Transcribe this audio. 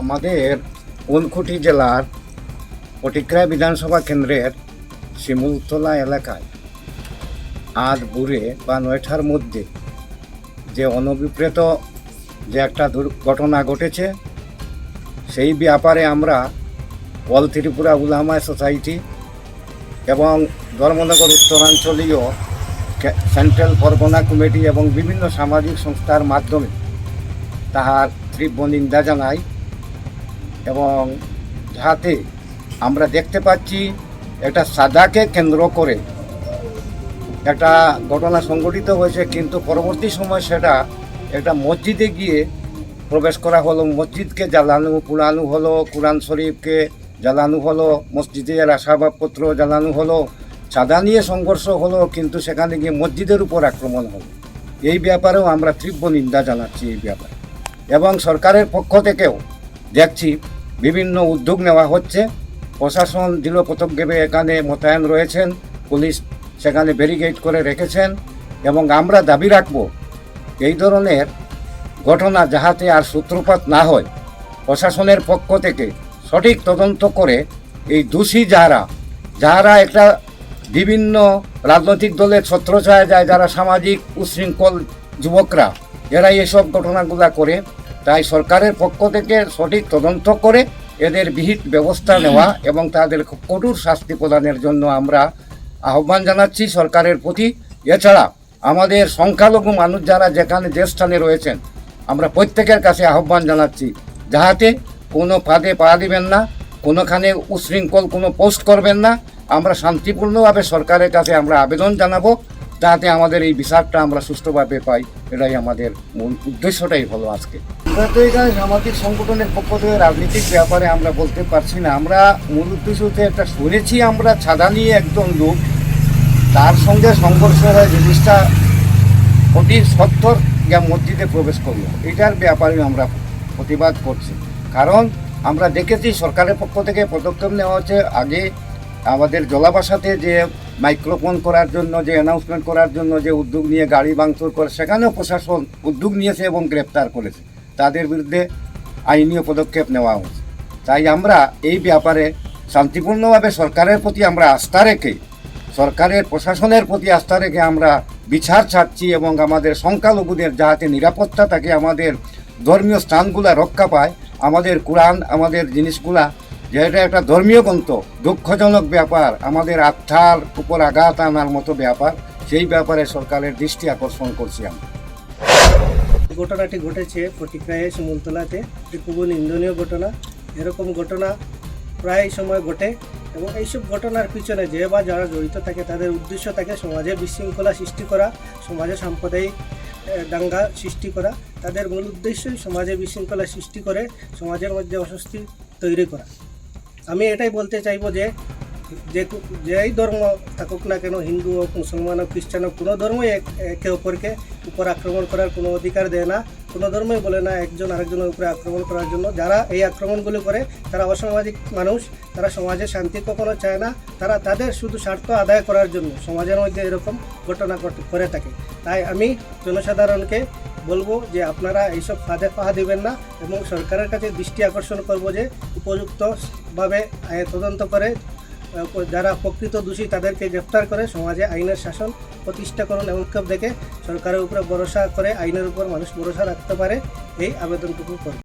আমাদের ঊনকোটি জেলার পটিকরা বিধানসভা কেন্দ্রের শিমুলতলা এলাকায় আজ ভোরে বা 9টার মধ্যে যে অনভিপ্রেত যে একটা দুর্ঘটনা ঘটেছে, সেই ব্যাপারে আমরা অল ত্রিপুরা উলামা সোসাইটি এবং ধর্মনগর উত্তরাঞ্চলীয় সেন্ট্রাল পরগনা কমিটি এবং বিভিন্ন সামাজিক সংস্থার মাধ্যমে তাহার তীব্র নিন্দা জানাই। এবং যাতে আমরা দেখতে পাচ্ছি একটা সাদাকে কেন্দ্র করে একটা ঘটনা সংঘটিত হয়েছে, কিন্তু পরবর্তী সময় সেটা একটা মসজিদে গিয়ে প্রবেশ করা হলো, মসজিদকে জ্বালানো পোড়ানো হলো, কোরআন শরীফকে জ্বালানো হলো, মসজিদের আসবাবপত্র জ্বালানো হলো, চাঁদা নিয়ে সংঘর্ষ হলো, কিন্তু সেখানে গিয়ে মসজিদের উপর আক্রমণ হলো। এই ব্যাপারেও আমরা তীব্র নিন্দা জানাচ্ছি এই ব্যাপারে। এবং সরকারের পক্ষ থেকেও দেখছি বিভিন্ন উদ্যোগ নেওয়া হচ্ছে। প্রশাসন দৃঢ়প্রতিজ্ঞভাবে এখানে মোতায়েন রয়েছেন, পুলিশ সেখানে ব্যারিকেড করে রেখেছেন। এবং আমরা দাবি রাখব এই ধরনের ঘটনা যাহাতে আর সূত্রপাত না হয়, প্রশাসনের পক্ষ থেকে সঠিক তদন্ত করে এই দোষী যারা একটা বিভিন্ন রাজনৈতিক দলের ছত্রছায়া যায়, যারা সামাজিক উশৃঙ্খল যুবকরা, এরাই এসব ঘটনাগুলো করে। তাই সরকারের পক্ষ থেকে সঠিক তদন্ত করে এদের বিহিত ব্যবস্থা নেওয়া এবং তাদের কঠোর শাস্তি প্রদানের জন্য আমরা আহ্বান জানাচ্ছি সরকারের প্রতি। এছাড়া আমাদের সংখ্যালঘু মানুষ যারা যেখানে যে স্থানে রয়েছেন, আমরা প্রত্যেকের কাছে আহ্বান জানাচ্ছি যাহাতে কোনো ফাঁদে পা দিবেন না, কোনোখানে উশৃঙ্খল কোনো পোস্ট করবেন না। আমরা শান্তিপূর্ণভাবে সরকারের কাছে আমরা আবেদন জানাবো যাতে আমাদের এই বিচারটা আমরা সুষ্ঠুভাবে পাই। এটাই আমাদের মূল উদ্দেশ্যটাই হলো আজকে। আমরা তো এখানে সামাজিক সংগঠনের পক্ষ থেকে রাজনীতিক ব্যাপারে আমরা বলতে পারছি না। আমরা মূল উদ্দেশ্যতে একটা শুনেছি, আমরা ছাদা নিয়ে একজন লোক, তার সঙ্গে সংঘর্ষ হয়ে জিনিসটা অতি সত্তর মসজিদে প্রবেশ করলো, এটার ব্যাপারে আমরা প্রতিবাদ করছি। কারণ আমরা দেখেছি সরকারের পক্ষ থেকে পদক্ষেপ নেওয়া হচ্ছে। আগে আমাদের জলাবাসাতে যে মাইক্রোফোন করার জন্য, যে অ্যানাউন্সমেন্ট করার জন্য যে উদ্যোগ নিয়ে গাড়ি ভাঙচুর করে, সেখানেও প্রশাসন উদ্যোগ নিয়েছে এবং গ্রেপ্তার করেছে, তাদের বিরুদ্ধে আইনীয় পদক্ষেপ নেওয়া হয়েছে। তাই আমরা এই ব্যাপারে শান্তিপূর্ণভাবে সরকারের প্রতি আমরা আস্থা রেখে, সরকারের প্রশাসনের প্রতি আস্থা রেখে আমরা বিচার চাচ্ছি এবং আমাদের সংখ্যালঘুদের যাতে নিরাপত্তা থাকে, আমাদের ধর্মীয় স্থানগুলা রক্ষা পায়, আমাদের কোরআন, আমাদের জিনিসগুলা, যেটা একটা ধর্মীয় গ্রন্থ, দুঃখজনক ব্যাপার, আমাদের আত্মার উপর আঘাত আনার মতো ব্যাপার, সেই ব্যাপারে সরকারের দৃষ্টি আকর্ষণ করছি আমরা। ঘটনাটি ঘটেছে ফটিকরায় শিমুলতলাতে, এটি খুবই নিন্দনীয় ঘটনা। এরকম ঘটনা প্রায় সময় ঘটে এবং এইসব ঘটনার পিছনে যে বা যারা জড়িত থাকে তাদের উদ্দেশ্য থাকে সমাজে বিশৃঙ্খলা সৃষ্টি করা, সমাজে সাম্প্রদায়িক দাঙ্গা সৃষ্টি করা। তাদের মূল উদ্দেশ্যই সমাজে বিশৃঙ্খলা সৃষ্টি করে সমাজের মধ্যে অস্বস্তি তৈরি করা। আমি এটাই বলতে চাইব যে যেই ধর্ম থাকুক না কেন, হিন্দু হোক, মুসলমান হোক, খ্রিস্টান হোক, কোনো ধর্মই একে অপরকে উপর আক্রমণ করার কোনো অধিকার দেয় না। কোনো ধর্মই বলে না একজন আরেকজনের উপরে আক্রমণ করার জন্য। যারা এই আক্রমণগুলো করে তারা অসামাজিক মানুষ, তারা সমাজে শান্তি কখনো চায় না, তারা তাদের শুধু স্বার্থ আদায় করার জন্য সমাজের মধ্যে এরকম ঘটনা করে থাকে। তাই আমি জনসাধারণকে বলবো যে আপনারা এইসব ফাঁদে পা দিবেন না এবং সরকারের কাছে দৃষ্টি আকর্ষণ করব যে উপযুক্তভাবে তদন্ত করে যারা প্রকৃত দোষী তাদেরকে গ্রেফতার করে সমাজে আইনের শাসন প্রতিষ্ঠা করুন এবং দেখে সরকারের উপরে ভরসা করে আইনের উপর মানুষ ভরসা রাখতে পারে, এই আবেদনটুকু করব।